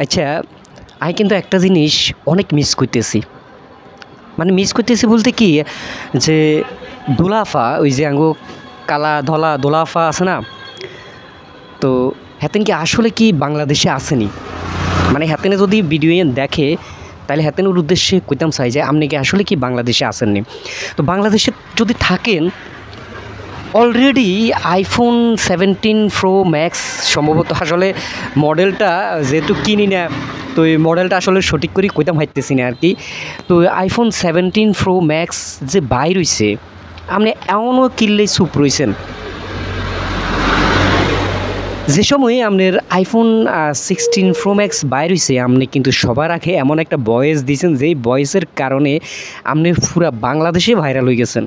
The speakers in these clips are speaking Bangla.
আচ্ছা, আমি কিন্তু একটা জিনিস অনেক মিস করতেছি। মানে মিস করতেছি বলতে কি, যে দোলাফা, ওই যে আঙ্গো কালা ধলা দোলাফা আছে না, তো হ্যাতেন কি আসলে কি বাংলাদেশে আসেনি? মানে হ্যাতেনে যদি ভিডিও দেখে তাহলে হ্যাতেনের উদ্দেশ্যে কইতাম চাই যে আপনি কি আসলে কি বাংলাদেশে আসেননি? তো বাংলাদেশে যদি থাকেন, অলরেডি আইফোন 17 প্রো ম্যাক্স সম্ভবত, আসলে মডেলটা যেহেতু কিনি না, তো এই মডেলটা আসলে সঠিক করে কইতাম হাইতেছি না আর কি। তো আইফোন 17 প্রো ম্যাক্স যে বাইর হইছে, আপনি এমনও কিনলেই চুপ রইছেন। যে সময়ে আপনার আইফোন 16 প্রো ম্যাক্স বাইর হইছে, আপনি কিন্তু সবার আগে এমন একটা ভয়েস দিয়েছেন, যেই ভয়েসের কারণে আপনি পুরা বাংলাদেশে ভাইরাল হয়ে গেছেন।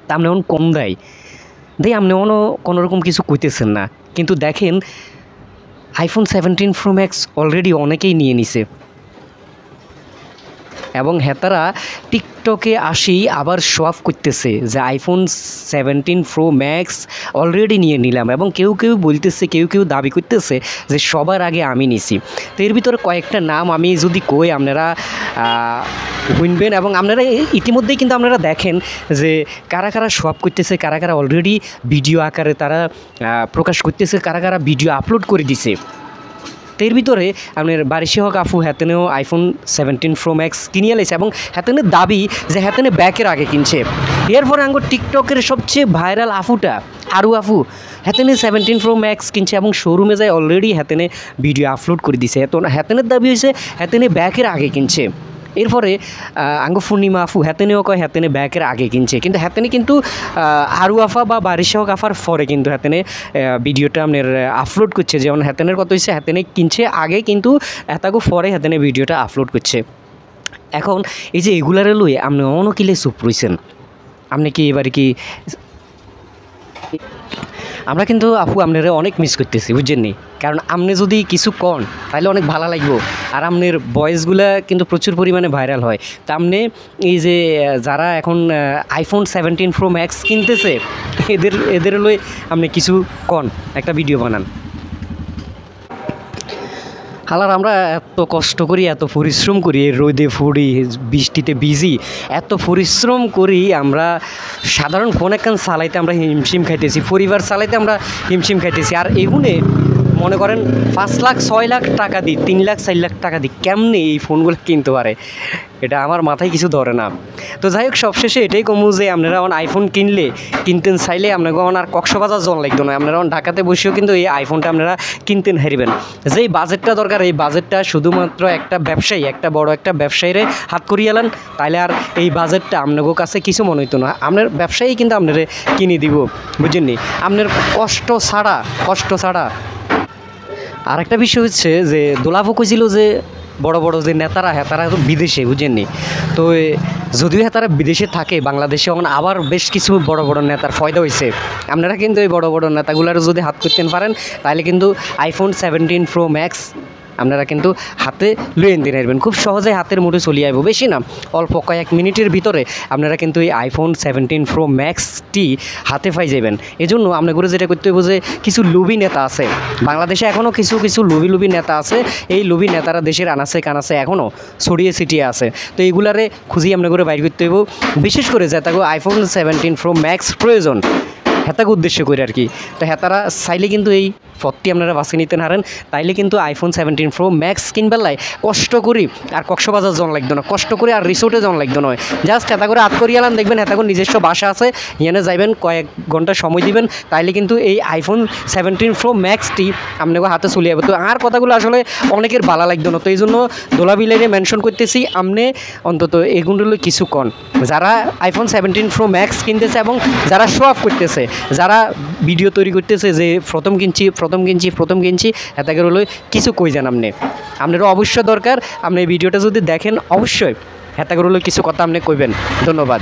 তা আপনি এমন কম দেয় আপনি কোনোরকম কিছু কইতেছেন না, কিন্তু দেখেন আইফোন 17 প্রো ম্যাক্স অলরেডি অনেকেই নিয়ে নিছে, এবং হেতারা টিকটকে আসি আবার শো অফ করতেছে যে আইফোন 17 প্রো ম্যাক্স অলরেডি নিয়ে নিলাম, এবং কেউ কেউ বলতেছে, কেউ দাবি করতেছে যে সবার আগে আমি নিছি। তো এর ভিতরে কয়েকটা নাম আমি যদি কই আপনারা শুনবেন, এবং আপনারা ইতিমধ্যেই কিন্তু আপনারা দেখেন যে কারা কারা শো অফ করতেছে, কারা কারা অলরেডি ভিডিও আকারে তারা প্রকাশ করতেছে, কারা কারা ভিডিও আপলোড করে দিছে। তো এর ভিতরে আপনার বারিশি হক আফু হ্যাতেনেও আইফোন 17 প্রো ম্যাক্স কিনিয়ে লাইছে, এবং হ্যাতেনের দাবি যে হ্যাতেনে ব্যাকের আগে কিনছে। এরপরে আঙ্গো টিকটকের সবচেয়ে ভাইরাল আফুটা আরু আফু হ্যাতেনে 17 প্রো ম্যাক্স কিনছে, এবং শোরুমে যায় অলরেডি হ্যাতেনে ভিডিও আপলোড করে দিছে। তো হ্যাতেনের দাবি হয়েছে হ্যাতেনে ব্যাকের আগে কিনছে। এরপরে আঙ্গো পূর্ণিমা আফু হ্যাতেনেও কয় হ্যাতেনে ব্যাকের আগে কিনছে, কিন্তু হ্যাতেনে কিন্তু আরু আফা বা বারিশা হক আফার পরে কিন্তু হ্যাতেনে ভিডিওটা আপনার আপলোড করছে। যেমন হ্যাতেনের কথা হচ্ছে হ্যাতেনে কিনছে আগে, কিন্তু এতাগো পরে হ্যাতেনে ভিডিওটা আপলোড করছে। এখন এই যে এগুলারে লই আপনি অন্য কিলে চুপ রইছেন, আপনি কি এবারে কি? আমরা কিন্তু আপু আপনারা অনেক মিস করতেছি, বুঝছেন নি? কারণ আপনি যদি কিছু কন তাহলে অনেক ভালো লাগবো, আর আপনার ভয়েসগুলা কিন্তু প্রচুর পরিমাণে ভাইরাল হয়। তা আপনি এই যে যারা এখন আইফোন 17 প্রো ম্যাক্স কিনতেছে, এদের লই আপনি কিছু কন, একটা ভিডিও বানান। হালার আমরা এত কষ্ট করি, এত পরিশ্রম করি, রোদে ফুড়ি বৃষ্টিতে ভিজি, এত পরিশ্রম করি আমরা। সাধারণ ফোন একখান চালাইতে আমরা হিমশিম খাইতেছি, পরিবার চালাইতে আমরা হিমশিম খাইতেছি, আর এগুনে মনে করেন 5 লাখ 6 লাখ টাকা দিই, 3 লাখ 4 লাখ টাকা দিই, কেমনে এই ফোনগুলো কিনতে পারে? এটা আমার মাথায় কিছু ধরে না। তো যাই হোক, সবশেষে এটাই কমু যে আপনারা আইফোন কিনতেন চাইলে আপনাকে আর কক্সবাজার জন লাগতো না, আপনারা ঢাকাতে বসেও কিন্তু এই আইফোনটা আপনারা কিনতেন হারিবেন। যেই বাজেটটা দরকার, এই বাজেটটা শুধুমাত্র একটা ব্যবসায়ী, একটা বড় একটা ব্যবসায়ীরে হাত করিয়ে এলেন, তাইলে আর এই বাজেটটা আপনাদের কাছে কিছু মনে হইতো না। আপনার ব্যবসায়ী কিন্তু আপনারা কিনে দিব, বুঝেননি? আপনার কষ্ট ছাড়া। আর একটা বিষয় হচ্ছে যে দোলাফু কইছিল যে বড় বড় যে নেতারা তারা তো বিদেশে, বুঝেননি? তো যদিও তারা বিদেশে থাকে, বাংলাদেশে এখন আবার বেশ কিছু বড় বড় নেতার ফয়দা হয়েছে। আপনারা কিন্তু এই বড় বড় নেতাগুলার যদি হাত করতে পারেন, তাহলে কিন্তু আইফোন 17 প্রো ম্যাক্স আপনারা কিন্তু হাতে লুয়েন দিয়ে নেবেন, খুব সহজে হাতের মুঠে চলিয়ে আসবো। বেশি না, অল্প কয়েক মিনিটের ভিতরে আপনারা কিন্তু এই আইফোন 17 প্রো ম্যাক্সটি হাতে পাই যাবেন। এজন্য আপনাগুলো যেটা করতে হবে, যে কিছু লুবি নেতা আছে বাংলাদেশে, এখনও কিছু লুবি নেতা আছে। এই লুবি নেতারা দেশের আনাচে কানাচে এখনও ছড়িয়ে ছিটিয়ে আছে। তো এইগুলারে খুঁজি আপনাগুলো বাইর করতে হইব, বিশেষ করে যে তাকে আইফোন 17 প্রো ম্যাক্স প্রয়োজন হেতাকে উদ্দেশ্য করে আর কি। তো হেতারা চাইলে কিন্তু এই পথটি আপনারা বাছে নিতে পারেন, তাইলে কিন্তু আইফোন 17 প্রো ম্যাক্স কিনবার লাই কষ্ট করি আর কক্সবাজার জন লাগতো না, কষ্ট করে আর রিসোর্টে জন লাগতো নয়। জাস্ট হেতা করে হাত করিয়ে আলান, দেখবেন হেতা করে নিজস্ব বাসা আছে, এখানে যাইবেন, কয়েক ঘন্টা সময় দিবেন, তাইলে কিন্তু এই আইফোন 17 প্রো ম্যাক্সটি আপনাকে হাতে চলে যাবে। তো আর কথাগুলো আসলে অনেকের ভালো লাগতো না, তো এই জন্য দোলাবিলাইনে মেনশন করতেছি, আপনি অন্তত এগুলো কিছু কন যারা আইফোন 17 প্রো ম্যাক্স কিনতেছে, এবং যারা শো অফ করতেছে, যারা ভিডিও তৈরি করতেছে যে প্রথম কিনছি হেতাকে হলো কিছু কই যান আপনারও অবশ্যই দরকার। আপনি এই ভিডিওটা যদি দেখেন, অবশ্যই হেতাকে হলো কিছু কথা আপনি কইবেন। ধন্যবাদ।